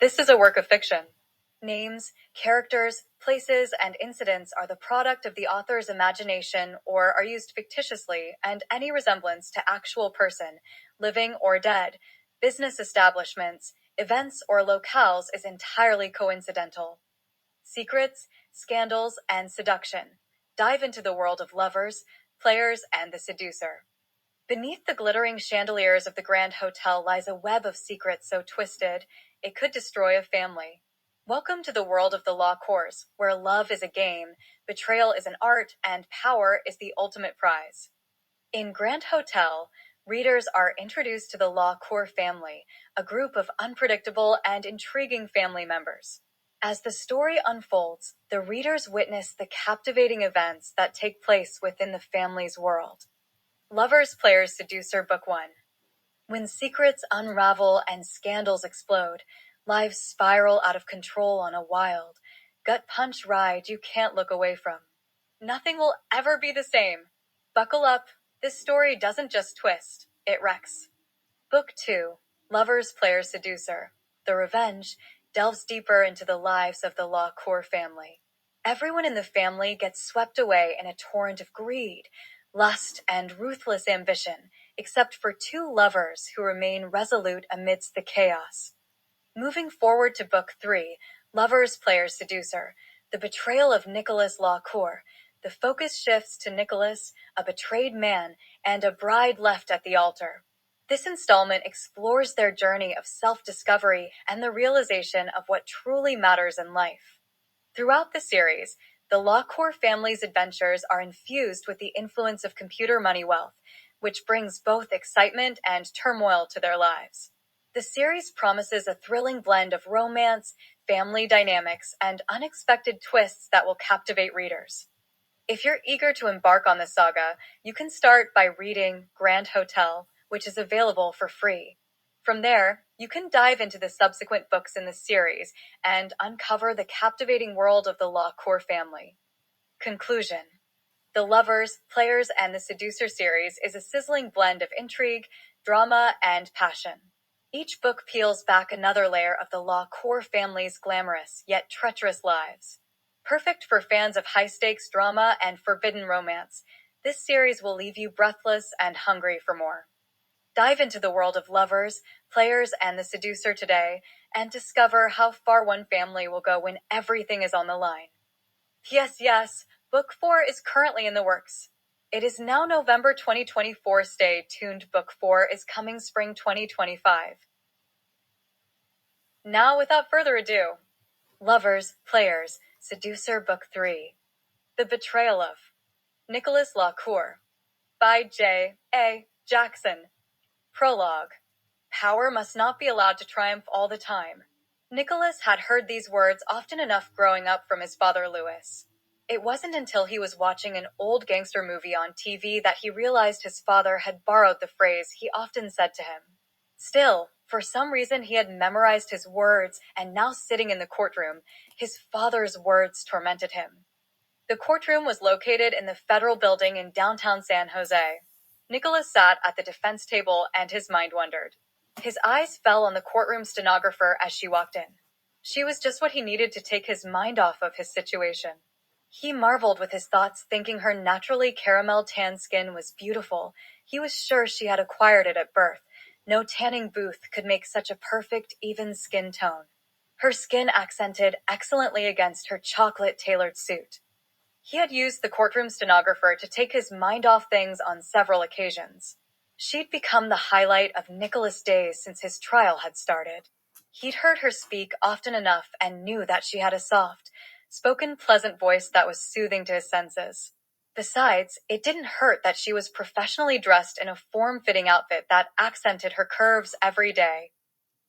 This is a work of fiction. Names, characters, places, and incidents are the product of the author's imagination or are used fictitiously, and any resemblance to actual person, living or dead, business establishments, events, or locales is entirely coincidental. Secrets, scandals, and seduction. Dive into the world of lovers, players, and the seducer. Beneath the glittering chandeliers of the Grand Hotel lies a web of secrets so twisted it could destroy a family. Welcome to the world of the law course, where love is a game, betrayal is an art, and power is the ultimate prize. In Grand Hotel, readers are introduced to the law Cour family, a group of unpredictable and intriguing family members. As the story unfolds, the readers witness the captivating events that take place within the family's world. Lovers, Players, Seducer, Book 1. When secrets unravel and scandals explode, lives spiral out of control on a wild, gut-punch ride you can't look away from. Nothing will ever be the same. Buckle up, this story doesn't just twist, it wrecks. Book 2, Lovers, Players, Seducer, The Revenge, delves deeper into the lives of the La Cour family. Everyone in the family gets swept away in a torrent of greed, lust, and ruthless ambition, except for two lovers who remain resolute amidst the chaos. Moving forward to Book 3, Lovers, Players, Seducer, The Betrayal of Nicholas Cour, the focus shifts to Nicholas, a betrayed man, and a bride left at the altar. This installment explores their journey of self-discovery and the realization of what truly matters in life. Throughout the series, the Cour family's adventures are infused with the influence of computer money wealth, which brings both excitement and turmoil to their lives. The series promises a thrilling blend of romance, family dynamics, and unexpected twists that will captivate readers. If you're eager to embark on the saga, you can start by reading Grand Hotel, which is available for free. From there, you can dive into the subsequent books in the series and uncover the captivating world of the Cour family. Conclusion. The Lovers, Players, and the Seducer series is a sizzling blend of intrigue, drama, and passion. Each book peels back another layer of the Cour family's glamorous yet treacherous lives. Perfect for fans of high-stakes drama and forbidden romance, this series will leave you breathless and hungry for more. Dive into the world of Lovers, Players, and the Seducer today and discover how far one family will go when everything is on the line. Yes, Book 4 is currently in the works. It is now November 2024. Stay tuned. Book 4 is coming spring 2025. Now, without further ado, Lovers, Players, Seducer, Book 3. The Betrayal of Nicholas Cour, by J. A. Jackson. Prologue. Power must not be allowed to triumph all the time. Nicholas had heard these words often enough growing up from his father Louis. It wasn't until he was watching an old gangster movie on TV that he realized his father had borrowed the phrase he often said to him. Still, for some reason he had memorized his words, and now sitting in the courtroom, his father's words tormented him. The courtroom was located in the federal building in downtown San Jose. Nicholas sat at the defense table and his mind wandered. His eyes fell on the courtroom stenographer as she walked in. She was just what he needed to take his mind off of his situation. He marveled with his thoughts, thinking her naturally caramel tan skin was beautiful. He was sure she had acquired it at birth. No tanning booth could make such a perfect, even skin tone. Her skin accented excellently against her chocolate-tailored suit. He had used the courtroom stenographer to take his mind off things on several occasions. She'd become the highlight of Nicholas' days since his trial had started. He'd heard her speak often enough and knew that she had a soft, spoken, pleasant voice that was soothing to his senses. Besides, it didn't hurt that she was professionally dressed in a form-fitting outfit that accented her curves every day.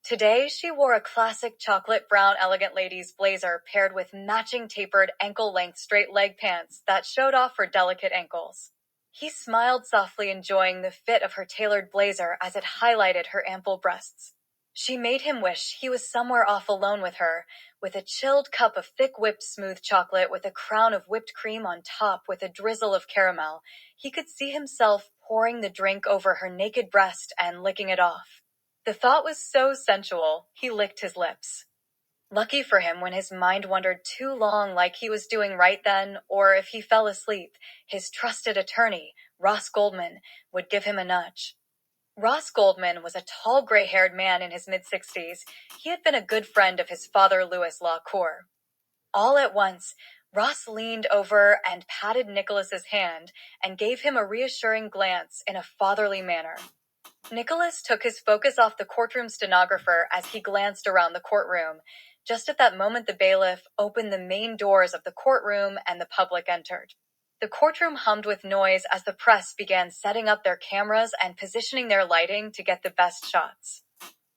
Today, she wore a classic chocolate brown elegant ladies blazer paired with matching tapered ankle-length straight leg pants that showed off her delicate ankles. He smiled softly, enjoying the fit of her tailored blazer as it highlighted her ample breasts. She made him wish he was somewhere off alone with her, with a chilled cup of thick whipped smooth chocolate with a crown of whipped cream on top with a drizzle of caramel. He could see himself pouring the drink over her naked breast and licking it off. The thought was so sensual, he licked his lips. Lucky for him, when his mind wandered too long like he was doing right then, or if he fell asleep, his trusted attorney, Ross Goldman, would give him a nudge. Ross Goldman was a tall, gray-haired man in his mid-60s. He had been a good friend of his father, Louis Cour. All at once, Ross leaned over and patted Nicholas's hand and gave him a reassuring glance in a fatherly manner. Nicholas took his focus off the courtroom stenographer as he glanced around the courtroom. Just at that moment, the bailiff opened the main doors of the courtroom and the public entered. The courtroom hummed with noise as the press began setting up their cameras and positioning their lighting to get the best shots.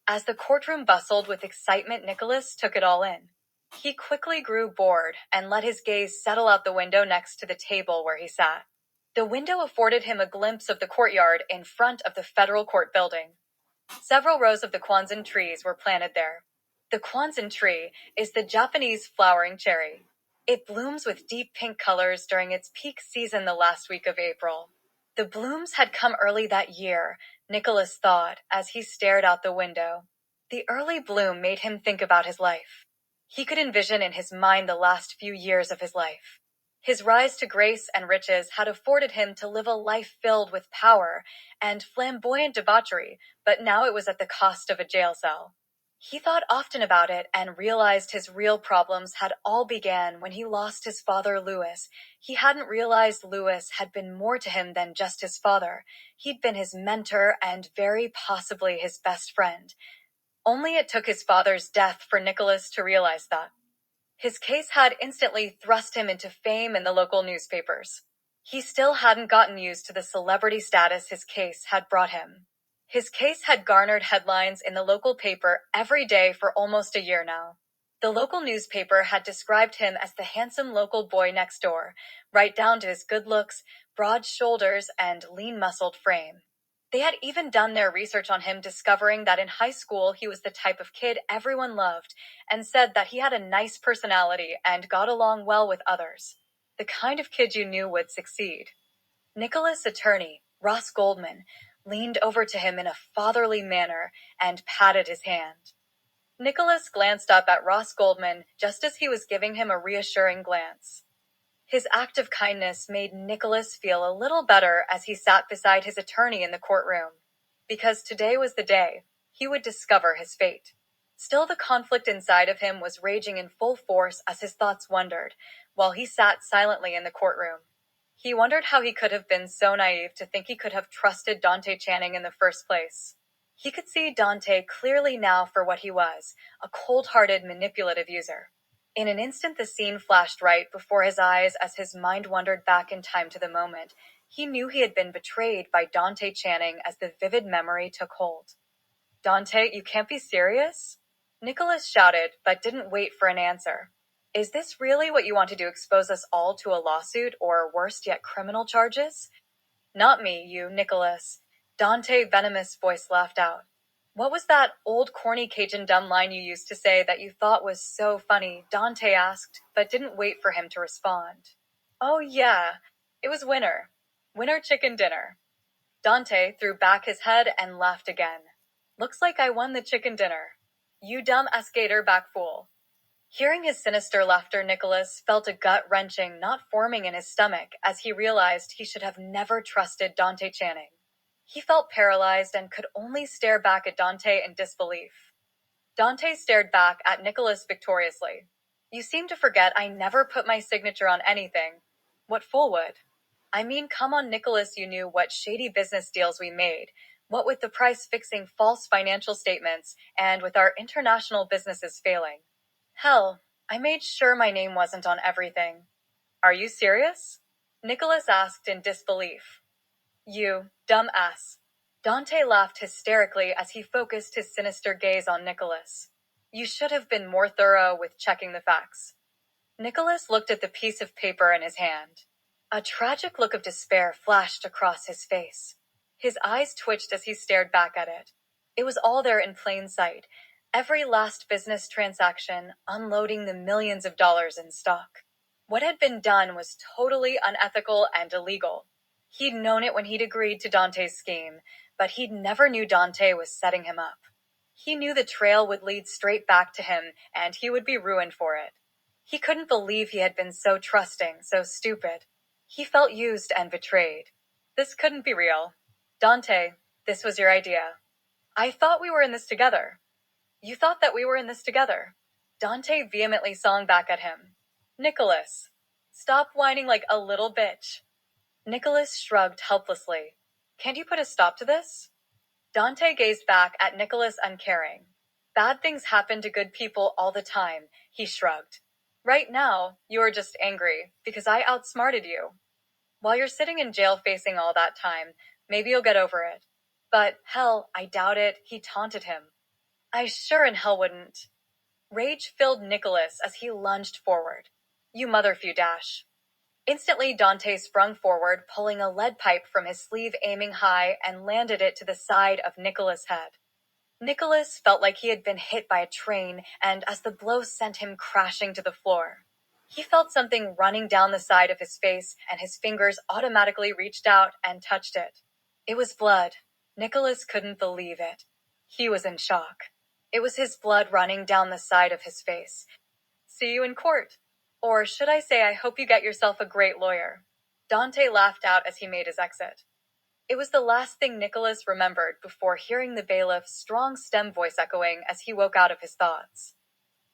As the courtroom bustled with excitement, Nicholas took it all in. He quickly grew bored and let his gaze settle out the window next to the table where he sat. The window afforded him a glimpse of the courtyard in front of the federal court building. Several rows of the Kwanzan trees were planted there. The Kwanzan tree is the Japanese flowering cherry. It blooms with deep pink colors during its peak season the last week of April. The blooms had come early that year, Nicholas thought as he stared out the window. The early bloom made him think about his life. He could envision in his mind the last few years of his life. His rise to grace and riches had afforded him to live a life filled with power and flamboyant debauchery, but now it was at the cost of a jail cell. He thought often about it and realized his real problems had all began when he lost his father, Louis. He hadn't realized Louis had been more to him than just his father. He'd been his mentor and very possibly his best friend. Only it took his father's death for Nicholas to realize that. His case had instantly thrust him into fame in the local newspapers. He still hadn't gotten used to the celebrity status his case had brought him. His case had garnered headlines in the local paper every day for almost a year now. The local newspaper had described him as the handsome local boy next door, right down to his good looks, broad shoulders, and lean-muscled frame. They had even done their research on him, discovering that in high school he was the type of kid everyone loved, and said that he had a nice personality and got along well with others. The kind of kid you knew would succeed. Nicholas' attorney, Ross Goldman, leaned over to him in a fatherly manner and patted his hand. Nicholas glanced up at Ross Goldman just as he was giving him a reassuring glance. His act of kindness made Nicholas feel a little better as he sat beside his attorney in the courtroom. Because today was the day he would discover his fate. Still, the conflict inside of him was raging in full force as his thoughts wandered, while he sat silently in the courtroom. He wondered how he could have been so naive to think he could have trusted Dante Channing in the first place. He could see Dante clearly now for what he was, a cold-hearted, manipulative user. In an instant, the scene flashed right before his eyes as his mind wandered back in time to the moment. He knew he had been betrayed by Dante Channing as the vivid memory took hold. "Dante, you can't be serious?" Nicholas shouted, but didn't wait for an answer. "Is this really what you want to do, expose us all to a lawsuit, or worse yet, criminal charges?" "Not me, you, Nicholas." Dante's venomous voice laughed out. "What was that old corny Cajun dumb line you used to say that you thought was so funny?" Dante asked, but didn't wait for him to respond. "Oh yeah, it was winner. Winner chicken dinner." Dante threw back his head and laughed again. "Looks like I won the chicken dinner. You dumb skater back fool." Hearing his sinister laughter, Nicholas felt a gut-wrenching knot forming in his stomach as he realized he should have never trusted Dante Channing. He felt paralyzed and could only stare back at Dante in disbelief. Dante stared back at Nicholas victoriously. "You seem to forget I never put my signature on anything." "What fool would?" "I mean, come on, Nicholas, you knew what shady business deals we made. What with the price fixing false financial statements, and with our international businesses failing. Hell, I made sure my name wasn't on everything." "Are you serious?" Nicholas asked in disbelief. "You dumb ass." Dante laughed hysterically as he focused his sinister gaze on Nicholas. "You should have been more thorough with checking the facts." Nicholas looked at the piece of paper in his hand. A tragic look of despair flashed across his face. His eyes twitched as he stared back at it. It was all there in plain sight. Every last business transaction, unloading the millions of dollars in stock. What had been done was totally unethical and illegal. He'd known it when he'd agreed to Dante's scheme, but he'd never knew Dante was setting him up. He knew the trail would lead straight back to him, and he would be ruined for it. He couldn't believe he had been so trusting, so stupid. He felt used and betrayed. This couldn't be real. Dante, this was your idea. I thought we were in this together. You thought that we were in this together. Dante vehemently song back at him. Nicholas, stop whining like a little bitch. Nicholas shrugged helplessly. Can't you put a stop to this? Dante gazed back at Nicholas uncaring. Bad things happen to good people all the time, he shrugged. Right now, you are just angry, because I outsmarted you. While you're sitting in jail facing all that time, maybe you'll get over it. But, hell, I doubt it, he taunted him. I sure in hell wouldn't. Rage filled Nicholas as he lunged forward. You motherfucker dash. Instantly, Dante sprung forward, pulling a lead pipe from his sleeve, aiming high, and landed it to the side of Nicholas' head. Nicholas felt like he had been hit by a train, and as the blow sent him crashing to the floor, he felt something running down the side of his face, and his fingers automatically reached out and touched it. It was blood. Nicholas couldn't believe it. He was in shock. It was his blood running down the side of his face. See you in court. Or should I say, I hope you get yourself a great lawyer. Dante laughed out as he made his exit. It was the last thing Nicholas remembered before hearing the bailiff's strong stem voice echoing as he woke out of his thoughts.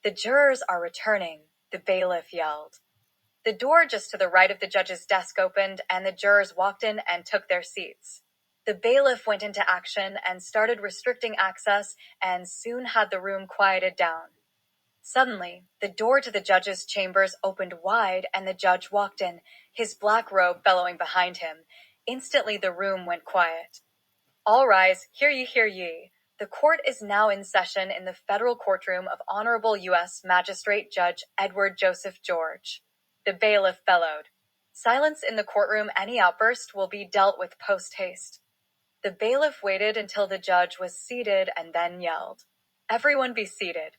The jurors are returning, the bailiff yelled. The door just to the right of the judge's desk opened, and the jurors walked in and took their seats. The bailiff went into action and started restricting access, and soon had the room quieted down. Suddenly, the door to the judge's chambers opened wide, and the judge walked in, his black robe bellowing behind him. Instantly the room went quiet. All rise, hear ye, hear ye. The court is now in session in the federal courtroom of Honorable U.S. Magistrate Judge Edward Joseph George. The bailiff bellowed. Silence in the courtroom. Any outburst will be dealt with post-haste. The bailiff waited until the judge was seated and then yelled, Everyone be seated.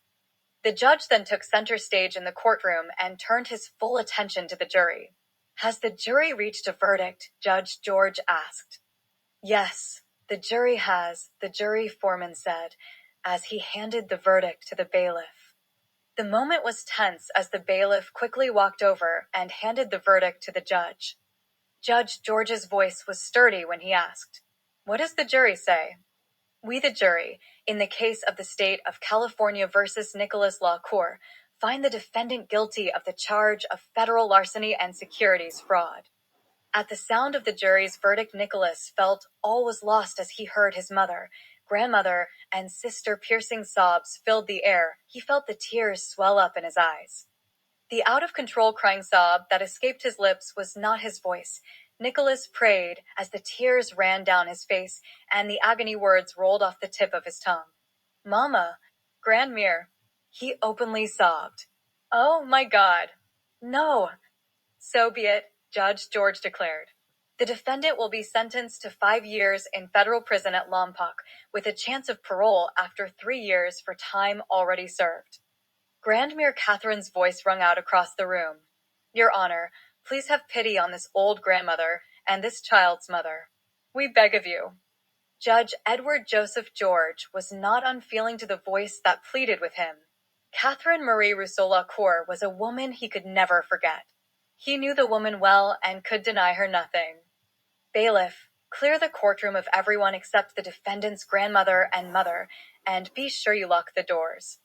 The judge then took center stage in the courtroom and turned his full attention to the jury. Has the jury reached a verdict? Judge George asked. Yes, the jury has, the jury foreman said, as he handed the verdict to the bailiff. The moment was tense as the bailiff quickly walked over and handed the verdict to the judge. Judge George's voice was sturdy when he asked, What does the jury say? We, the jury, in the case of the state of California versus Nicholas Law Cour, find the defendant guilty of the charge of federal larceny and securities fraud. At the sound of the jury's verdict, Nicholas felt all was lost as he heard his mother, grandmother, and sister piercing sobs filled the air. He felt the tears swell up in his eyes. The out-of-control crying sob that escaped his lips was not his voice. Nicholas prayed as the tears ran down his face and the agony words rolled off the tip of his tongue. Mama, Grandmere, he openly sobbed. Oh my God. No. So be it, Judge George declared. The defendant will be sentenced to 5 years in federal prison at Lompoc, with a chance of parole after 3 years for time already served. Grandmere Catherine's voice rung out across the room. Your Honor, please have pity on this old grandmother and this child's mother. We beg of you. Judge Edward Joseph George was not unfeeling to the voice that pleaded with him. Catherine Marie Rousseau Cour was a woman he could never forget. He knew the woman well and could deny her nothing. Bailiff, clear the courtroom of everyone except the defendant's grandmother and mother, and be sure you lock the doors.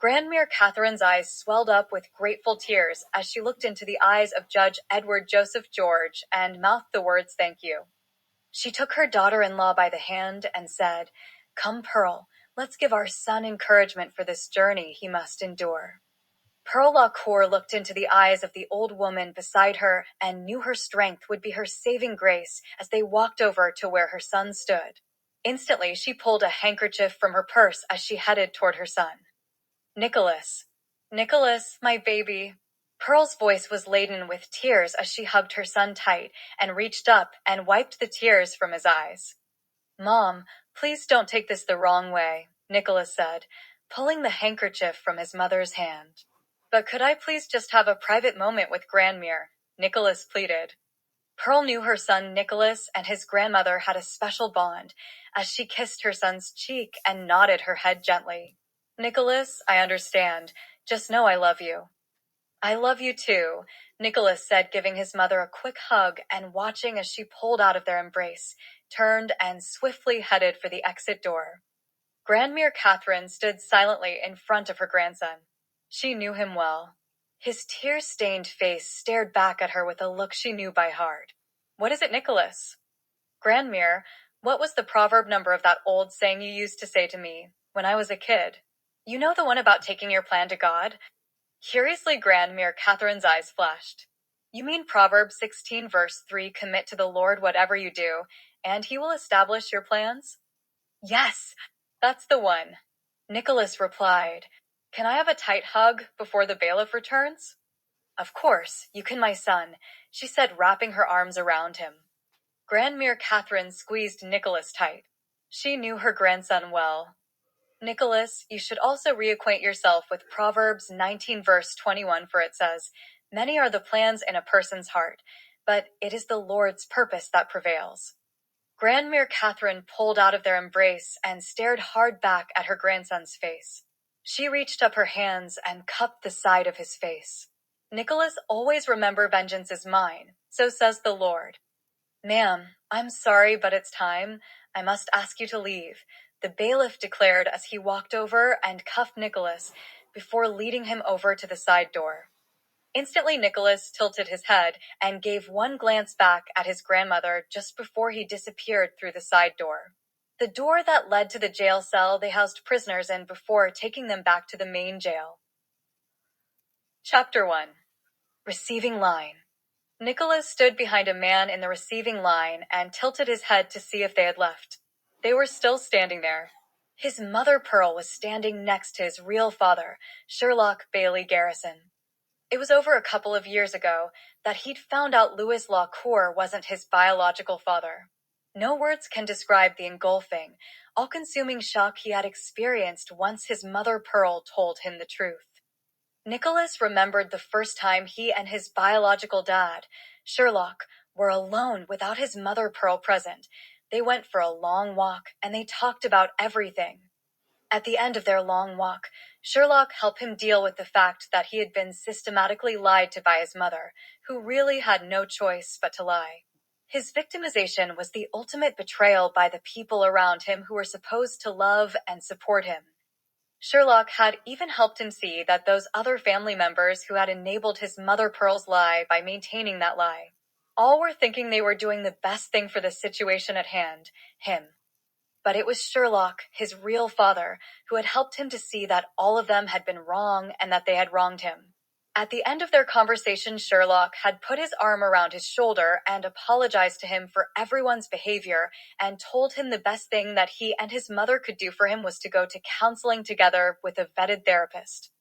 Grandmere Catherine's eyes swelled up with grateful tears as she looked into the eyes of Judge Edward Joseph George and mouthed the words, Thank you. She took her daughter-in-law by the hand and said, Come, Pearl, let's give our son encouragement for this journey he must endure. Pearl LaCour looked into the eyes of the old woman beside her and knew her strength would be her saving grace as they walked over to where her son stood. Instantly, she pulled a handkerchief from her purse as she headed toward her son. Nicholas, my baby. Pearl's voice was laden with tears as she hugged her son tight and reached up and wiped the tears from his eyes. Mom, please don't take this the wrong way, Nicholas said, pulling the handkerchief from his mother's hand. But could I please just have a private moment with Grandmere? Nicholas pleaded. Pearl knew her son Nicholas and his grandmother had a special bond, as she kissed her son's cheek and nodded her head gently. "Nicholas, I understand. Just know I love you." "I love you too," Nicholas said, giving his mother a quick hug and watching as she pulled out of their embrace, turned, and swiftly headed for the exit door. Grandmere Catherine stood silently in front of her grandson. She knew him well. His tear-stained face stared back at her with a look she knew by heart. "What is it, Nicholas?" "Grandmere, what was the proverb number of that old saying you used to say to me when I was a kid? You know, the one about taking your plan to God?" Curiously, Grandmere Catherine's eyes flashed. "You mean Proverbs 16 verse 3, commit to the Lord whatever you do, and he will establish your plans?" "Yes, that's the one," Nicholas replied. "Can I have a tight hug before the bailiff returns?" "Of course, you can, my son," she said, wrapping her arms around him. Grandmere Catherine squeezed Nicholas tight. She knew her grandson well. "Nicholas, you should also reacquaint yourself with Proverbs 19 verse 21, for it says, 'Many are the plans in a person's heart, but it is the Lord's purpose that prevails.'" Grandmere Catherine pulled out of their embrace and stared hard back at her grandson's face. She reached up her hands and cupped the side of his face. "Nicholas, always remember vengeance is mine, so says the Lord." "Ma'am, I'm sorry, but it's time. I must ask you to leave," the bailiff declared as he walked over and cuffed Nicholas before leading him over to the side door. Instantly, Nicholas tilted his head and gave one glance back at his grandmother just before he disappeared through the side door. The door that led to the jail cell they housed prisoners in before taking them back to the main jail. Chapter 1. Receiving Line. Nicholas stood behind a man in the receiving line and tilted his head to see if they had left. They were still standing there. His mother Pearl was standing next to his real father, Sherlock Bailey Garrison. It was over a couple of years ago that he'd found out Louis Cour wasn't his biological father. No words can describe the engulfing, all-consuming shock he had experienced once his mother Pearl told him the truth. Nicholas remembered the first time he and his biological dad, Sherlock, were alone without his mother Pearl present. They went for a long walk, and they talked about everything. At the end of their long walk, Sherlock helped him deal with the fact that he had been systematically lied to by his mother, who really had no choice but to lie. His victimization was the ultimate betrayal by the people around him who were supposed to love and support him. Sherlock had even helped him see that those other family members who had enabled his mother Pearl's lie by maintaining that lie, all were thinking they were doing the best thing for the situation at hand, him. But it was Sherlock, his real father, who had helped him to see that all of them had been wrong and that they had wronged him. At the end of their conversation, Sherlock had put his arm around his shoulder and apologized to him for everyone's behavior and told him the best thing that he and his mother could do for him was to go to counseling together with a vetted therapist.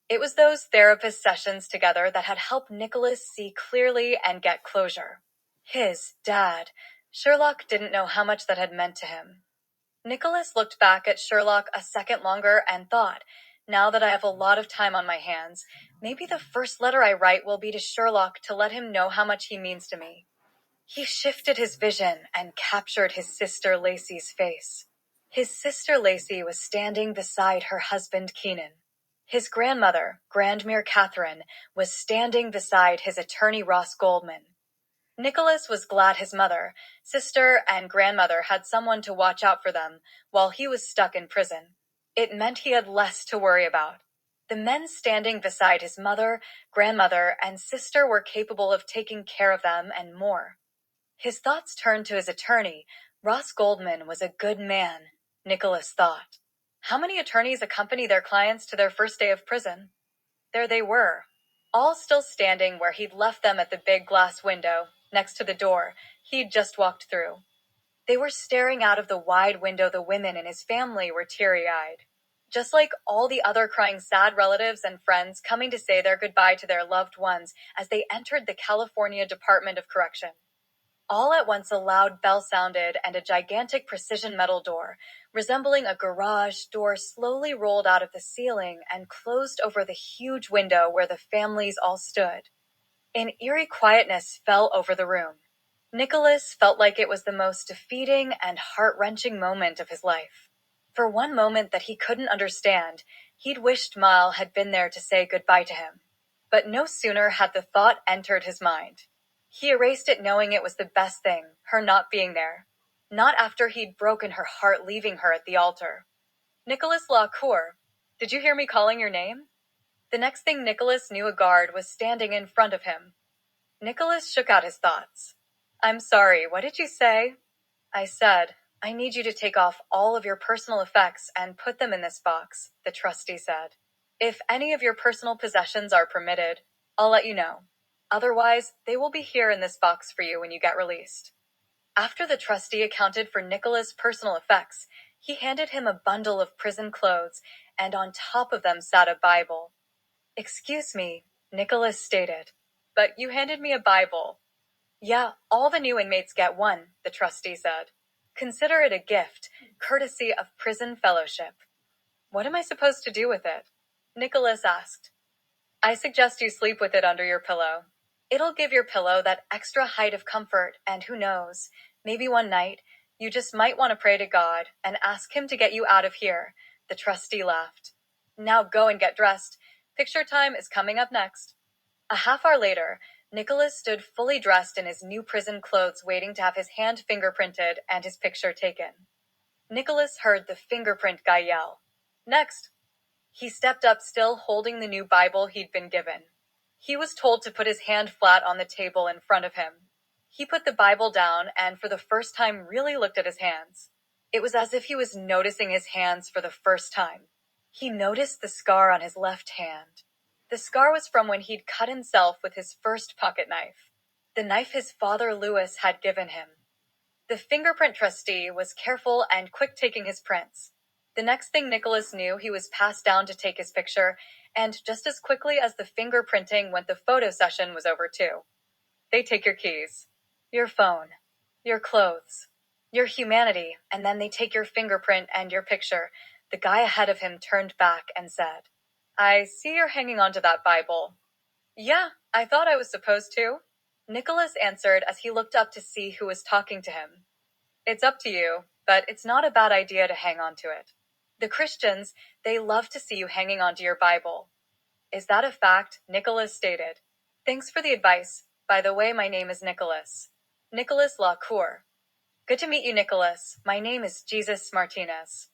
It was those therapist sessions together that had helped Nicholas see clearly and get closure. His dad. Sherlock didn't know how much that had meant to him. Nicholas looked back at Sherlock a second longer and thought, now that I have a lot of time on my hands, maybe the first letter I write will be to Sherlock to let him know how much he means to me. He shifted his vision and captured his sister Lacey's face. His sister Lacey was standing beside her husband Keenan. His grandmother, Grandmere Catherine, was standing beside his attorney Ross Goldman. Nicholas was glad his mother, sister, and grandmother had someone to watch out for them while he was stuck in prison. It meant he had less to worry about. The men standing beside his mother, grandmother, and sister were capable of taking care of them and more. His thoughts turned to his attorney. Ross Goldman was a good man, Nicholas thought. How many attorneys accompany their clients to their first day of prison? There they were, all still standing where he'd left them at the big glass window, next to the door he'd just walked through. They were staring out of the wide window. The women in his family were teary-eyed. Just like all the other crying sad relatives and friends coming to say their goodbye to their loved ones as they entered the California Department of Correction. All at once a loud bell sounded and a gigantic precision metal door, resembling a garage door, slowly rolled out of the ceiling and closed over the huge window where the families all stood. An eerie quietness fell over the room. Nicholas felt like it was the most defeating and heart-wrenching moment of his life. For one moment that he couldn't understand, he'd wished Maelle had been there to say goodbye to him. But no sooner had the thought entered his mind. He erased it knowing it was the best thing, her not being there. Not after he'd broken her heart leaving her at the altar. Nicholas la Cour, did you hear me calling your name? The next thing Nicholas knew, a guard was standing in front of him. Nicholas shook out his thoughts. I'm sorry, what did you say? I said, I need you to take off all of your personal effects and put them in this box, the trustee said. If any of your personal possessions are permitted, I'll let you know. Otherwise, they will be here in this box for you when you get released. After the trustee accounted for Nicholas' personal effects, he handed him a bundle of prison clothes, and on top of them sat a Bible. Excuse me, Nicholas stated, but you handed me a Bible. Yeah, all the new inmates get one, the trustee said. Consider it a gift, courtesy of prison fellowship. What am I supposed to do with it? Nicholas asked. I suggest you sleep with it under your pillow. It'll give your pillow that extra height of comfort, and who knows, maybe one night, you just might want to pray to God and ask him to get you out of here, the trustee laughed. Now go and get dressed. Picture time is coming up next. A half hour later, Nicholas stood fully dressed in his new prison clothes waiting to have his hand fingerprinted and his picture taken. Nicholas heard the fingerprint guy yell, Next! He stepped up, still holding the new Bible he'd been given. He was told to put his hand flat on the table in front of him. He put the Bible down and for the first time really looked at his hands. It was as if he was noticing his hands for the first time. He noticed the scar on his left hand. The scar was from when he'd cut himself with his first pocket knife. The knife his father Louis had given him. The fingerprint trustee was careful and quick taking his prints. The next thing Nicholas knew, he was passed down to take his picture, and just as quickly as the fingerprinting went, the photo session was over too. They take your keys, your phone, your clothes, your humanity, and then they take your fingerprint and your picture. The guy ahead of him turned back and said, I see you're hanging on to that Bible. Yeah, I thought I was supposed to. Nicholas answered as he looked up to see who was talking to him. It's up to you, but it's not a bad idea to hang on to it. The Christians, they love to see you hanging onto your Bible. Is that a fact? Nicholas stated. Thanks for the advice. By the way, my name is Nicholas. Nicholas la Cour. Good to meet you, Nicholas. My name is Jesus Martinez.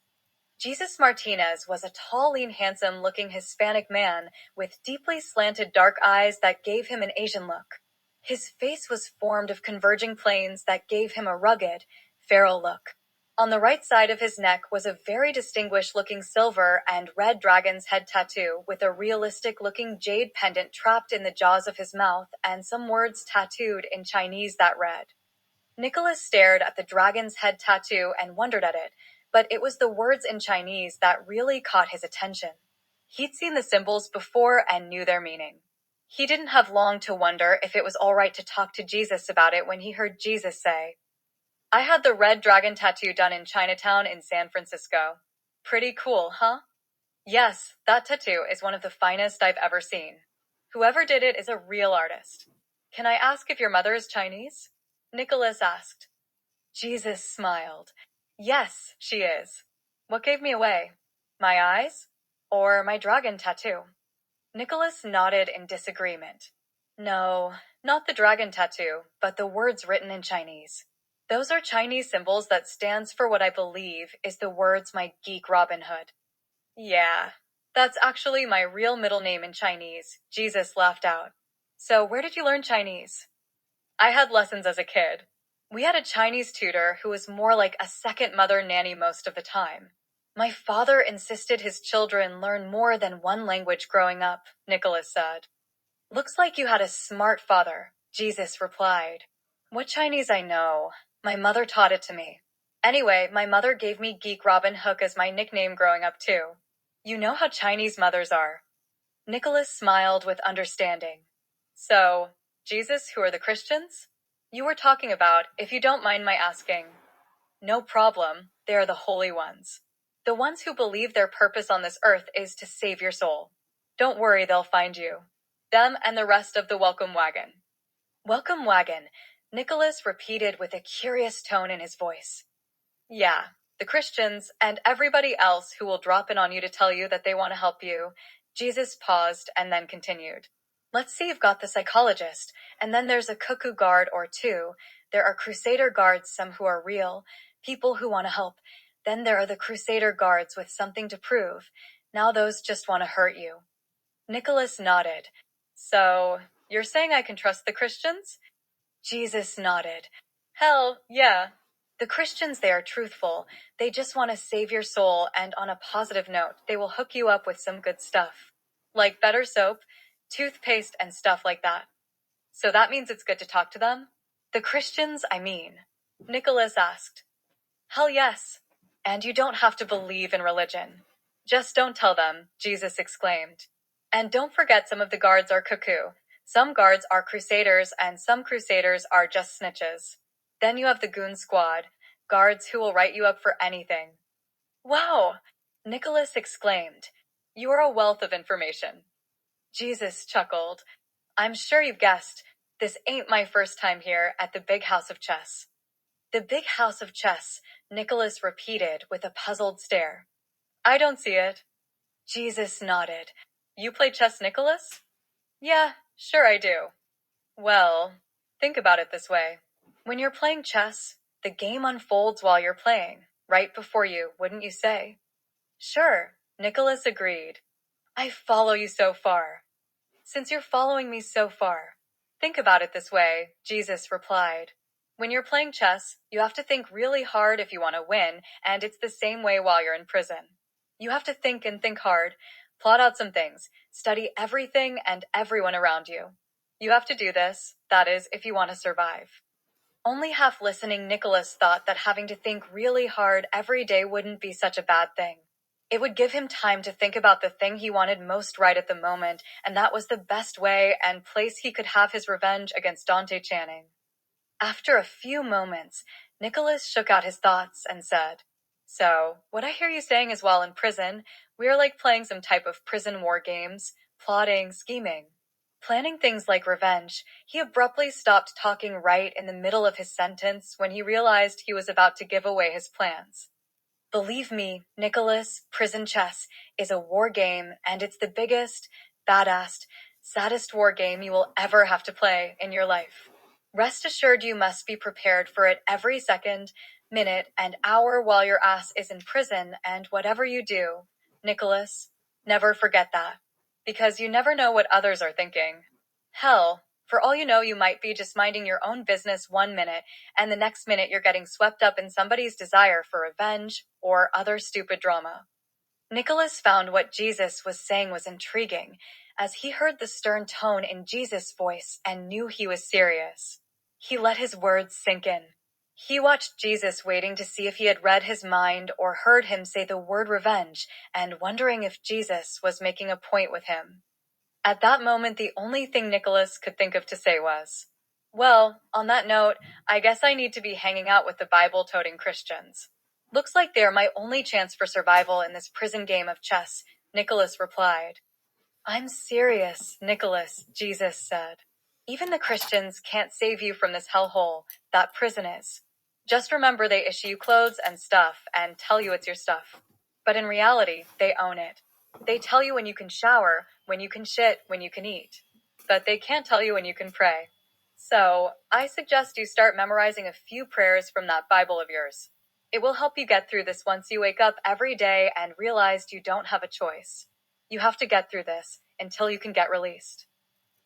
Jesus Martinez was a tall, lean, handsome-looking Hispanic man with deeply slanted dark eyes that gave him an Asian look. His face was formed of converging planes that gave him a rugged, feral look. On the right side of his neck was a very distinguished-looking silver and red dragon's head tattoo with a realistic-looking jade pendant trapped in the jaws of his mouth and some words tattooed in Chinese that read. Nicholas stared at the dragon's head tattoo and wondered at it, but it was the words in Chinese that really caught his attention. He'd seen the symbols before and knew their meaning. He didn't have long to wonder if it was all right to talk to Jesus about it when he heard Jesus say, I had the red dragon tattoo done in Chinatown in San Francisco. Pretty cool, huh? Yes, that tattoo is one of the finest I've ever seen. Whoever did it is a real artist. Can I ask if your mother is Chinese? Nicholas asked. Jesus smiled. Yes, she is. What gave me away? My eyes? Or my dragon tattoo? Nicholas nodded in disagreement. No, not the dragon tattoo, but the words written in Chinese. Those are Chinese symbols that stands for what I believe is the words my geek Robin Hood. Yeah, that's actually my real middle name in Chinese, Jesus laughed out. So where did you learn Chinese? I had lessons as a kid. We had a Chinese tutor who was more like a second mother nanny most of the time. My father insisted his children learn more than one language growing up, Nicholas said. Looks like you had a smart father, Jesus replied. What Chinese I know? My mother taught it to me. Anyway, my mother gave me Geek Robin Hook as my nickname growing up too. You know how Chinese mothers are. Nicholas smiled with understanding. So, Jesus, who are the Christians? You were talking about, if you don't mind my asking. No problem, they are the holy ones. The ones who believe their purpose on this earth is to save your soul. Don't worry, they'll find you. Them and the rest of the welcome wagon. Welcome wagon. Nicholas repeated with a curious tone in his voice. Yeah, the Christians and everybody else who will drop in on you to tell you that they want to help you. Jesus paused and then continued. Let's see, you've got the psychologist, and then there's a cuckoo guard or two. There are crusader guards, some who are real, people who want to help. Then there are the crusader guards with something to prove. Now those just want to hurt you. Nicholas nodded. So, you're saying I can trust the Christians? Jesus nodded. Hell, yeah. The Christians, they are truthful. They just want to save your soul, and on a positive note, they will hook you up with some good stuff. Like better soap, toothpaste, and stuff like that. So that means it's good to talk to them? The Christians, I mean. Nicholas asked. Hell yes. And you don't have to believe in religion. Just don't tell them, Jesus exclaimed. And don't forget some of the guards are cuckoo. Some guards are crusaders and some crusaders are just snitches. Then you have the goon squad, guards who will write you up for anything. Wow! Nicholas exclaimed. You are a wealth of information. Jesus chuckled. I'm sure you've guessed. This ain't my first time here at the big house of chess. The big house of chess, Nicholas repeated with a puzzled stare. I don't see it. Jesus nodded. You play chess, Nicholas? Yeah, sure I do. Well, think about it this way. When you're playing chess, the game unfolds while you're playing, right before you, wouldn't you say? Sure, Nicholas agreed. I follow you so far. Since you're following me so far, think about it this way, Jesus replied. When you're playing chess, you have to think really hard if you want to win, and it's the same way while you're in prison. You have to think and think hard, plot out some things, study everything and everyone around you. You have to do this, that is, if you want to survive. Only half listening, Nicholas thought that having to think really hard every day wouldn't be such a bad thing. It would give him time to think about the thing he wanted most right at the moment, and that was the best way and place he could have his revenge against Dante Channing. After a few moments, Nicholas shook out his thoughts and said, So, what I hear you saying is while in prison, we're like playing some type of prison war games, plotting, scheming. Planning things like revenge, he abruptly stopped talking right in the middle of his sentence when he realized he was about to give away his plans. Believe me, Nicholas, prison chess is a war game, and it's the biggest, baddest, saddest war game you will ever have to play in your life. Rest assured you must be prepared for it every second, minute, and hour while your ass is in prison, and whatever you do, Nicholas, never forget that. Because you never know what others are thinking. Hell, for all you know, you might be just minding your own business 1 minute, and the next minute you're getting swept up in somebody's desire for revenge or other stupid drama. Nicholas found what Jesus was saying was intriguing, as he heard the stern tone in Jesus' voice and knew he was serious. He let his words sink in. He watched Jesus waiting to see if he had read his mind or heard him say the word revenge, and wondering if Jesus was making a point with him. At that moment, the only thing Nicholas could think of to say was, Well, on that note, I guess I need to be hanging out with the Bible-toting Christians. Looks like they're my only chance for survival in this prison game of chess, Nicholas replied. I'm serious, Nicholas, Jesus said. Even the Christians can't save you from this hellhole that prison is. Just remember they issue you clothes and stuff and tell you it's your stuff. But in reality, they own it. They tell you when you can shower, when you can shit, when you can eat. But they can't tell you when you can pray. So, I suggest you start memorizing a few prayers from that Bible of yours. It will help you get through this once you wake up every day and realize you don't have a choice. You have to get through this until you can get released.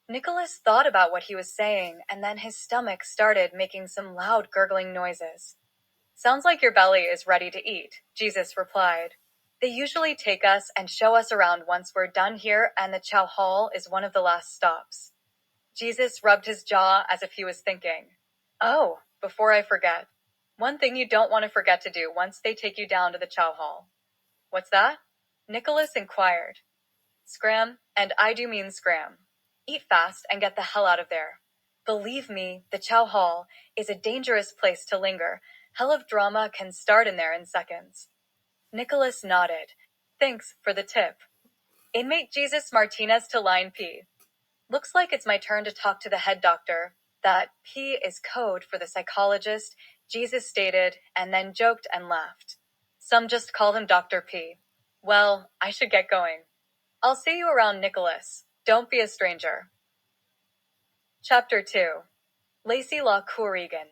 Nicholas thought about what he was saying, and then his stomach started making some loud gurgling noises. Sounds like your belly is ready to eat, Jesus replied. They usually take us and show us around once we're done here, and the chow hall is one of the last stops. Jesus rubbed his jaw as if he was thinking, Oh, before I forget. One thing you don't want to forget to do once they take you down to the chow hall. What's that? Nicholas inquired. Scram, and I do mean scram. Eat fast and get the hell out of there. Believe me, the chow hall is a dangerous place to linger. Hell of drama can start in there in seconds. Nicholas nodded. Thanks for the tip. Inmate Jesus Martinez to line P. Looks like it's my turn to talk to the head doctor. that P is code for the psychologist, Jesus stated, and then joked and laughed. Some just call him Dr. P. Well, I should get going. I'll see you around, Nicholas. Don't be a stranger. Chapter 2. Lacey La Courigan.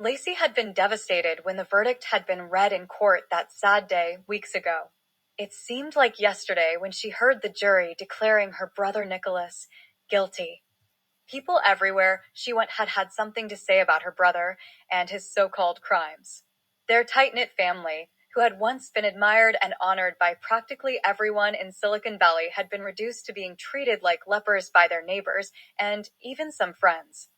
Lacey had been devastated when the verdict had been read in court that sad day weeks ago. It seemed like yesterday when she heard the jury declaring her brother Nicholas guilty. People everywhere she went had something to say about her brother and his so-called crimes. Their tight-knit family, who had once been admired and honored by practically everyone in Silicon Valley, had been reduced to being treated like lepers by their neighbors and even some friends.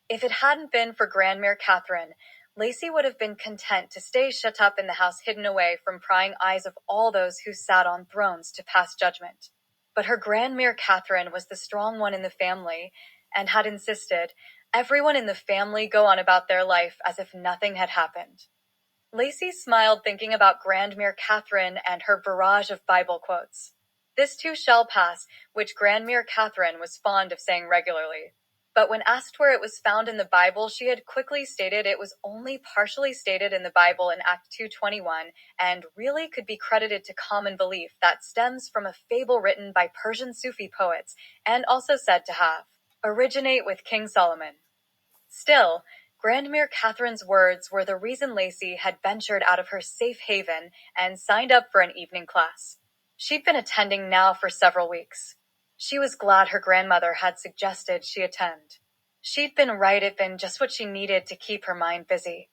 If it hadn't been for Grandmere Catherine, Lacey would have been content to stay shut up in the house, hidden away from prying eyes of all those who sat on thrones to pass judgment. But her Grandmere Catherine was the strong one in the family, and had insisted everyone in the family go on about their life as if nothing had happened. Lacey smiled thinking about Grandmere Catherine and her barrage of Bible quotes. This too shall pass, which Grandmere Catherine was fond of saying regularly. But when asked where it was found in the Bible, she had quickly stated it was only partially stated in the Bible in Act 2:21, and really could be credited to common belief that stems from a fable written by Persian Sufi poets, and also said to have originate with King Solomon. Still, Grandmere Catherine's words were the reason Lacey had ventured out of her safe haven and signed up for an evening class. She'd been attending now for several weeks. She was glad her grandmother had suggested she attend. She'd been right, it'd been just what she needed to keep her mind busy.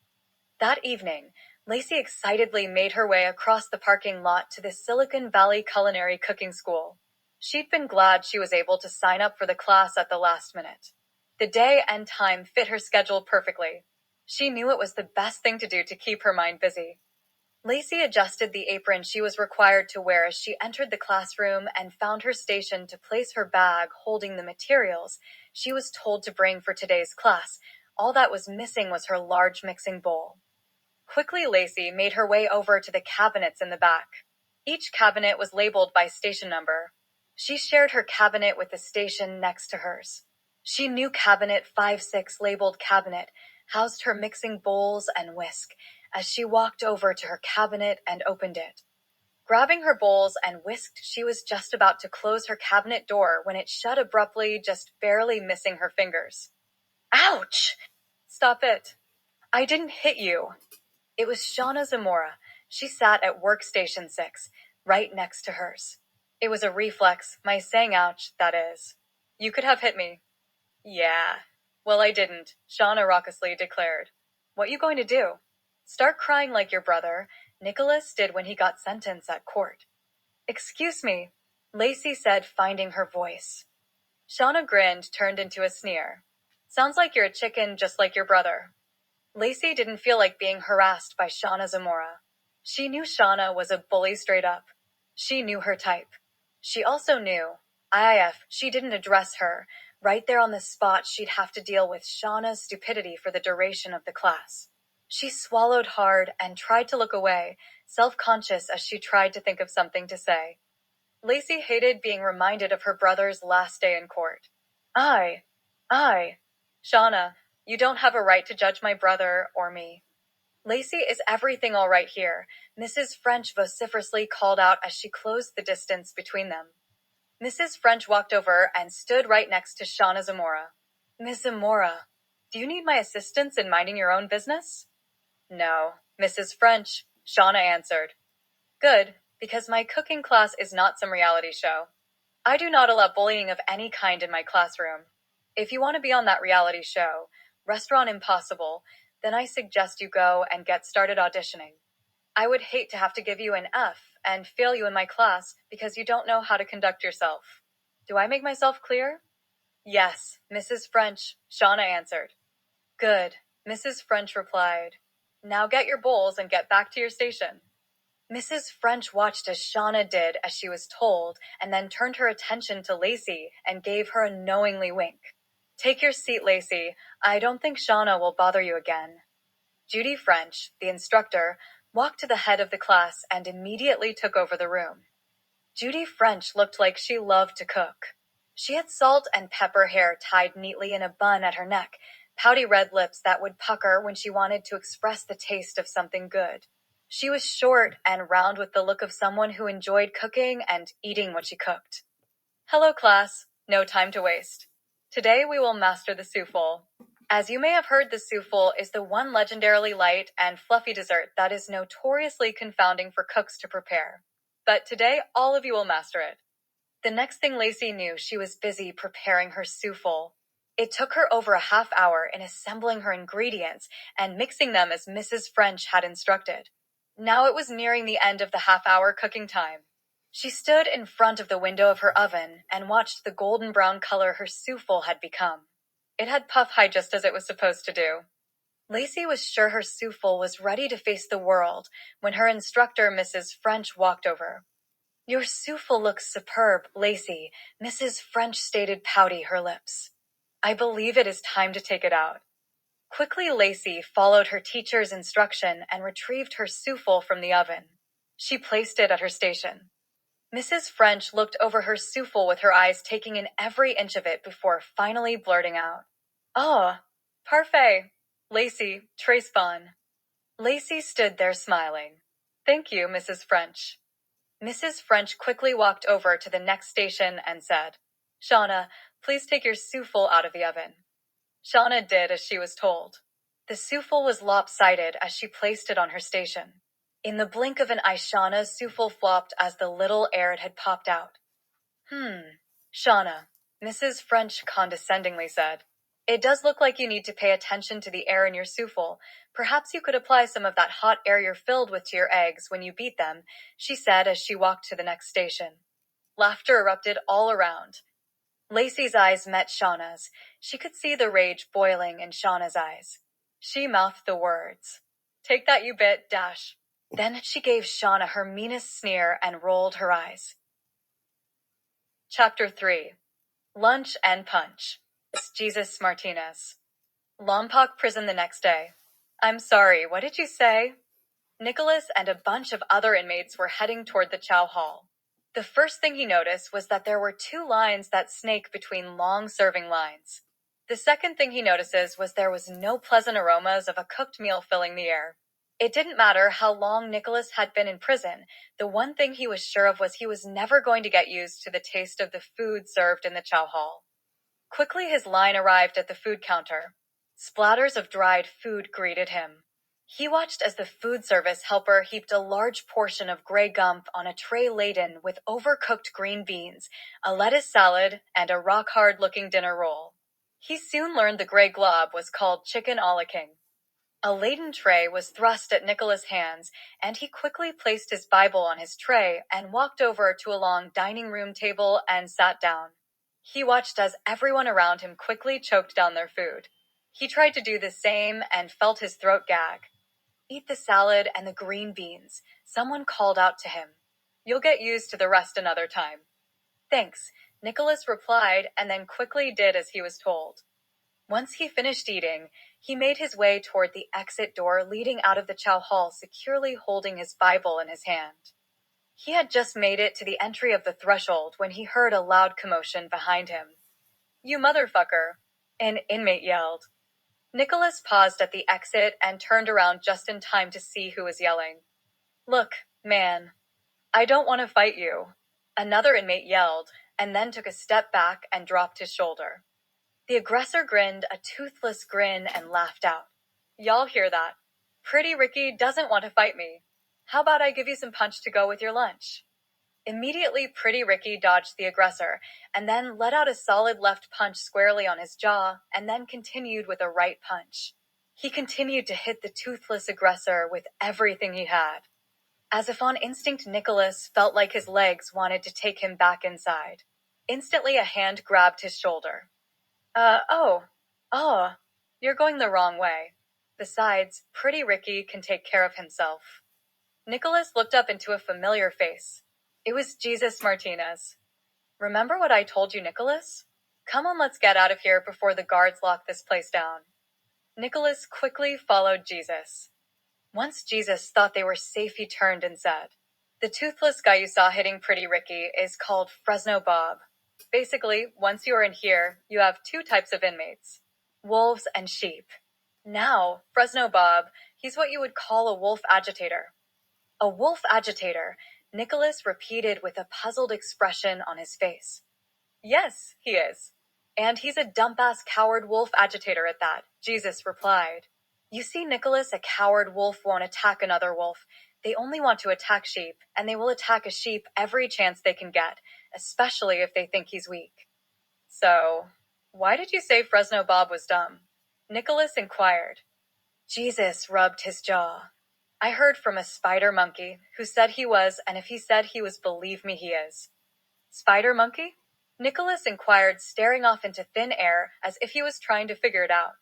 That evening, Lacey excitedly made her way across the parking lot to the Silicon Valley Culinary Cooking School. She'd been glad she was able to sign up for the class at the last minute. The day and time fit her schedule perfectly. She knew it was the best thing to do to keep her mind busy. Lacey adjusted the apron she was required to wear as she entered the classroom and found her station to place her bag holding the materials she was told to bring for today's class. All that was missing was her large mixing bowl. Quickly, Lacey made her way over to the cabinets in the back. Each cabinet was labeled by station number. She shared her cabinet with the station next to hers. She knew cabinet 56, labeled cabinet, housed her mixing bowls and whisk, as she walked over to her cabinet and opened it. Grabbing her bowls and whisked, she was just about to close her cabinet door when it shut abruptly, just barely missing her fingers. Ouch! Stop it. I didn't hit you. It was Shauna Zamora. She sat at workstation 6, right next to hers. It was a reflex, my saying ouch, that is. You could have hit me. Yeah. Well, I didn't, Shauna raucously declared. What you going to do? Start crying like your brother, Nicholas did when he got sentenced at court. Excuse me, Lacey said, finding her voice. Shauna grinned, turned into a sneer. Sounds like you're a chicken just like your brother. Lacey didn't feel like being harassed by Shauna Zamora. She knew Shauna was a bully straight up. She knew her type. She also knew, she didn't address her. Right there on the spot, she'd have to deal with Shauna's stupidity for the duration of the class. She swallowed hard and tried to look away, self-conscious as she tried to think of something to say. Lacey hated being reminded of her brother's last day in court. I. Shauna, you don't have a right to judge my brother or me. Lacey, is everything all right here? Mrs. French vociferously called out as she closed the distance between them. Mrs. French walked over and stood right next to Shauna Zamora. Miss Zamora, do you need my assistance in minding your own business? No, Mrs. French, Shauna answered. Good, because my cooking class is not some reality show. I do not allow bullying of any kind in my classroom. If you want to be on that reality show, Restaurant Impossible, then I suggest you go and get started auditioning. I would hate to have to give you an F and fail you in my class because you don't know how to conduct yourself. Do I make myself clear? Yes, Mrs. French, Shauna answered. Good, Mrs. French replied. Now get your bowls and get back to your station. Mrs. French watched as Shauna did as she was told, and then turned her attention to Lacey and gave her a knowingly wink. Take your seat, Lacey. I don't think Shauna will bother you again. Judy French, the instructor, walked to the head of the class and immediately took over the room. Judy French looked like she loved to cook. She had salt and pepper hair tied neatly in a bun at her neck, pouty red lips that would pucker when she wanted to express the taste of something good. She was short and round with the look of someone who enjoyed cooking and eating what she cooked. Hello, class. No time to waste. Today we will master the souffle. As you may have heard, the souffle is the one legendarily light and fluffy dessert that is notoriously confounding for cooks to prepare. But today, all of you will master it. The next thing Lacey knew, she was busy preparing her souffle. It took her over a half hour in assembling her ingredients and mixing them as Mrs. French had instructed. Now it was nearing the end of the half-hour cooking time. She stood in front of the window of her oven and watched the golden brown color her souffle had become. It had puff high just as it was supposed to do. Lacey was sure her souffle was ready to face the world when her instructor, Mrs. French, walked over. Your souffle looks superb, Lacey, Mrs. French stated, pouty her lips. I believe it is time to take it out. Quickly, Lacey followed her teacher's instruction and retrieved her souffle from the oven. She placed it at her station. Mrs. French looked over her souffle with her eyes taking in every inch of it before finally blurting out, Oh, parfait. Lacey, très bon. Lacey stood there smiling. Thank you, Mrs. French. Mrs. French quickly walked over to the next station and said, Shauna, please take your souffle out of the oven. Shauna did as she was told. The souffle was lopsided as she placed it on her station. In the blink of an eye, Shauna's souffle flopped as the little air it had popped out. Shauna, Mrs. French condescendingly said, it does look like you need to pay attention to the air in your souffle. Perhaps you could apply some of that hot air you're filled with to your eggs when you beat them, she said as she walked to the next station. Laughter erupted all around. Lacey's eyes met Shauna's. She could see the rage boiling in Shauna's eyes. She mouthed the words, Take that, you bit, dash. Then she gave Shauna her meanest sneer and rolled her eyes. Chapter 3. Lunch and Punch. Jesus Martinez. Lompoc prison the next day. I'm sorry, what did you say? Nicholas and a bunch of other inmates were heading toward the chow hall. The first thing he noticed was that there were 2 lines that snake between long serving lines. The second thing he notices was there was no pleasant aromas of a cooked meal filling the air. It didn't matter how long Nicholas had been in prison. The one thing he was sure of was he was never going to get used to the taste of the food served in the chow hall. Quickly his line arrived at the food counter. Splatters of dried food greeted him. He watched as the food service helper heaped a large portion of gray gump on a tray laden with overcooked green beans, a lettuce salad, and a rock-hard-looking dinner roll. He soon learned the gray glob was called chicken a la king. A laden tray was thrust at Nicholas' hands, and he quickly placed his Bible on his tray and walked over to a long dining room table and sat down. He watched as everyone around him quickly choked down their food. He tried to do the same and felt his throat gag. Eat the salad and the green beans, someone called out to him. You'll get used to the rest another time. Thanks, Nicholas replied and then quickly did as he was told. Once he finished eating, he made his way toward the exit door leading out of the chow hall, securely holding his Bible in his hand. He had just made it to the entry of the threshold when he heard a loud commotion behind him. You motherfucker, an inmate yelled. Nicholas paused at the exit and turned around just in time to see who was yelling. Look, man, I don't want to fight you, another inmate yelled, and then took a step back and dropped his shoulder. The aggressor grinned a toothless grin and laughed out. Y'all hear that? Pretty Ricky doesn't want to fight me. How about I give you some punch to go with your lunch? Immediately, Pretty Ricky dodged the aggressor, and then let out a solid left punch squarely on his jaw, and then continued with a right punch. He continued to hit the toothless aggressor with everything he had. As if on instinct, Nicholas felt like his legs wanted to take him back inside. Instantly, a hand grabbed his shoulder. You're going the wrong way. Besides, Pretty Ricky can take care of himself. Nicholas looked up into a familiar face. It was Jesus Martinez. Remember what I told you, Nicholas? Come on, let's get out of here before the guards lock this place down. Nicholas quickly followed Jesus. Once Jesus thought they were safe, he turned and said, The toothless guy you saw hitting Pretty Ricky is called Fresno Bob. Basically, once you are in here, you have 2 types of inmates. wolves and sheep. Now, Fresno Bob, he's what you would call a wolf agitator. A wolf agitator, Nicholas repeated with a puzzled expression on his face. Yes, he is. And he's a dump-ass coward wolf agitator at that, Jesus replied. You see, Nicholas, a coward wolf won't attack another wolf. They only want to attack sheep, and they will attack a sheep every chance they can get, especially if they think he's weak. So, why did you say Fresno Bob was dumb? Nicholas inquired. Jesus rubbed his jaw. I heard from a spider monkey who said he was, and if he said he was, believe me, he is. Spider monkey? Nicholas inquired, staring off into thin air as if he was trying to figure it out.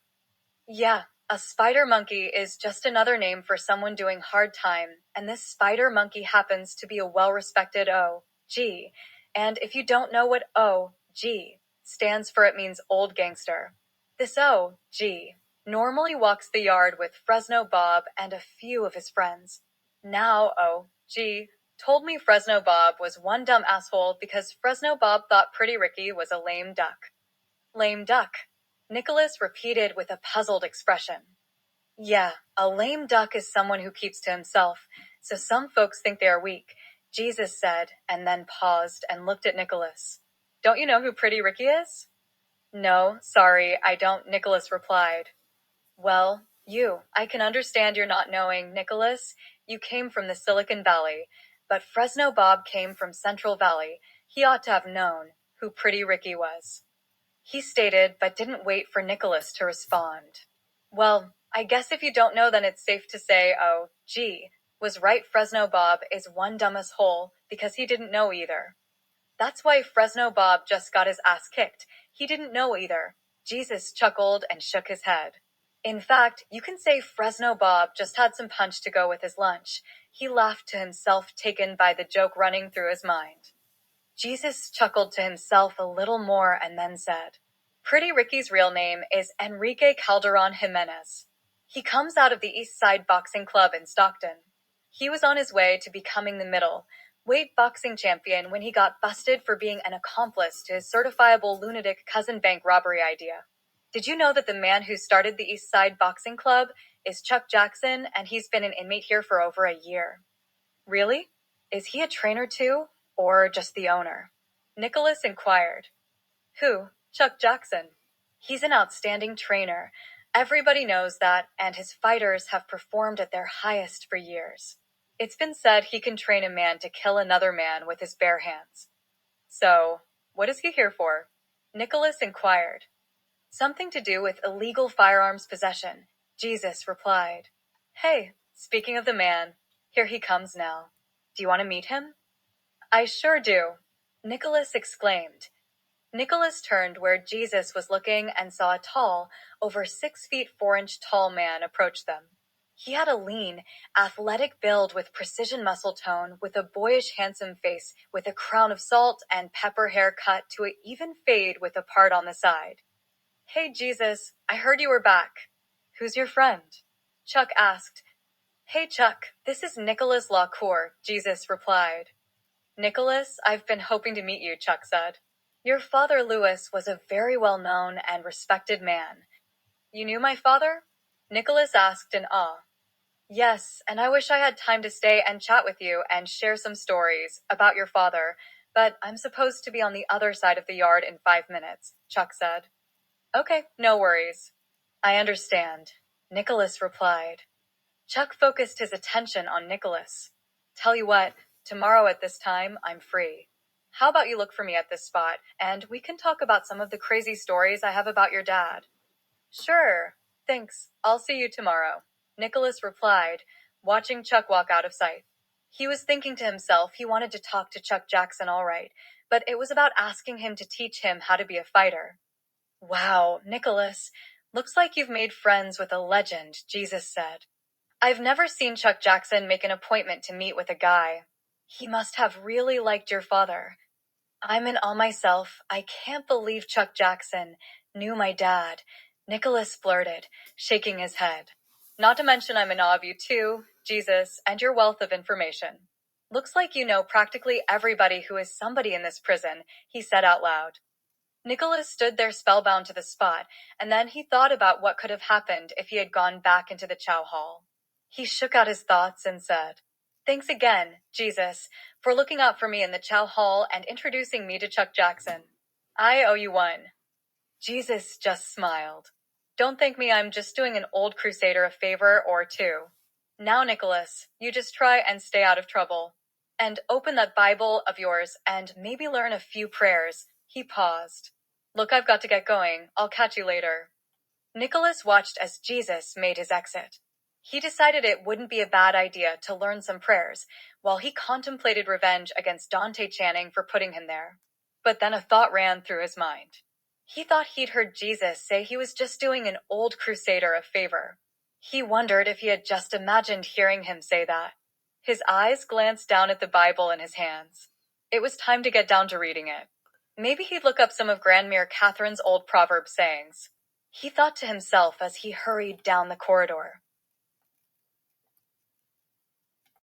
Yeah, a spider monkey is just another name for someone doing hard time, and this spider monkey happens to be a well-respected O.G. And if you don't know what O.G. stands for, it means old gangster. This O.G. normally walks the yard with Fresno Bob and a few of his friends. Now O.G. told me Fresno Bob was one dumb asshole because Fresno Bob thought Pretty Ricky was a lame duck. Lame duck, Nicholas repeated with a puzzled expression. Yeah, a lame duck is someone who keeps to himself, so some folks think they are weak, Jesus said, and then paused and looked at Nicholas. Don't you know who Pretty Ricky is? No, sorry, I don't, Nicholas replied. Well, I can understand your not knowing, Nicholas. You came from the Silicon Valley, but Fresno Bob came from Central Valley. He ought to have known who Pretty Ricky was. He stated, but didn't wait for Nicholas to respond. Well, I guess if you don't know, then it's safe to say, was right, Fresno Bob is one dumbass hole because he didn't know either. That's why Fresno Bob just got his ass kicked. He didn't know either. Jesus chuckled and shook his head. In fact, you can say Fresno Bob just had some punch to go with his lunch. He laughed to himself, taken by the joke running through his mind. Jesus chuckled to himself a little more and then said, Pretty Ricky's real name is Enrique Calderon Jimenez. He comes out of the East Side Boxing Club in Stockton. He was on his way to becoming the middle-weight boxing champion when he got busted for being an accomplice to his certifiable lunatic cousin bank robbery idea. Did you know that the man who started the East Side Boxing Club is Chuck Jackson, and he's been an inmate here for over a year? Really? Is he a trainer too, or just the owner? Nicholas inquired. Who? Chuck Jackson. He's an outstanding trainer. Everybody knows that, and his fighters have performed at their highest for years. It's been said he can train a man to kill another man with his bare hands. So, what is he here for? Nicholas inquired. Something to do with illegal firearms possession, Jesus replied. Hey, speaking of the man, here he comes now. Do you want to meet him? I sure do, Nicholas exclaimed. Nicholas turned where Jesus was looking and saw a tall, over 6 feet 4 inch tall man approach them. He had a lean, athletic build with precision muscle tone, with a boyish handsome face, with a crown of salt and pepper hair cut to an even fade with a part on the side. Hey, Jesus, I heard you were back. Who's your friend? Chuck asked. Hey, Chuck, this is Nicholas Cour, Jesus replied. Nicholas, I've been hoping to meet you, Chuck said. Your father, Louis, was a very well-known and respected man. You knew my father? Nicholas asked in awe. Yes, and I wish I had time to stay and chat with you and share some stories about your father, but I'm supposed to be on the other side of the yard in 5 minutes, Chuck said. Okay, no worries. I understand, Nicholas replied. Chuck focused his attention on Nicholas. Tell you what, tomorrow at this time, I'm free. How about you look for me at this spot, and we can talk about some of the crazy stories I have about your dad? Sure, thanks. I'll see you tomorrow, Nicholas replied, watching Chuck walk out of sight. He was thinking to himself he wanted to talk to Chuck Jackson all right, but it was about asking him to teach him how to be a fighter. Wow, Nicholas, looks like you've made friends with a legend, Jesus said. I've never seen Chuck Jackson make an appointment to meet with a guy. He must have really liked your father. I'm in awe myself. I can't believe Chuck Jackson knew my dad, Nicholas blurted, shaking his head. Not to mention I'm in awe of you too, Jesus, and your wealth of information. Looks like you know practically everybody who is somebody in this prison, he said out loud. Nicholas stood there spellbound to the spot, and then he thought about what could have happened if he had gone back into the chow hall. He shook out his thoughts and said, "Thanks again, Jesus, for looking out for me in the chow hall and introducing me to Chuck Jackson. I owe you one." Jesus just smiled. "Don't thank me, I'm just doing an old crusader a favor or two. Now, Nicholas, you just try and stay out of trouble. And open that Bible of yours and maybe learn a few prayers." He paused. "Look, I've got to get going. I'll catch you later." Nicholas watched as Jesus made his exit. He decided it wouldn't be a bad idea to learn some prayers while he contemplated revenge against Dante Channing for putting him there. But then a thought ran through his mind. He thought he'd heard Jesus say he was just doing an old crusader a favor. He wondered if he had just imagined hearing him say that. His eyes glanced down at the Bible in his hands. It was time to get down to reading it. Maybe he'd look up some of Grandmere Catherine's old proverb sayings. He thought to himself as he hurried down the corridor.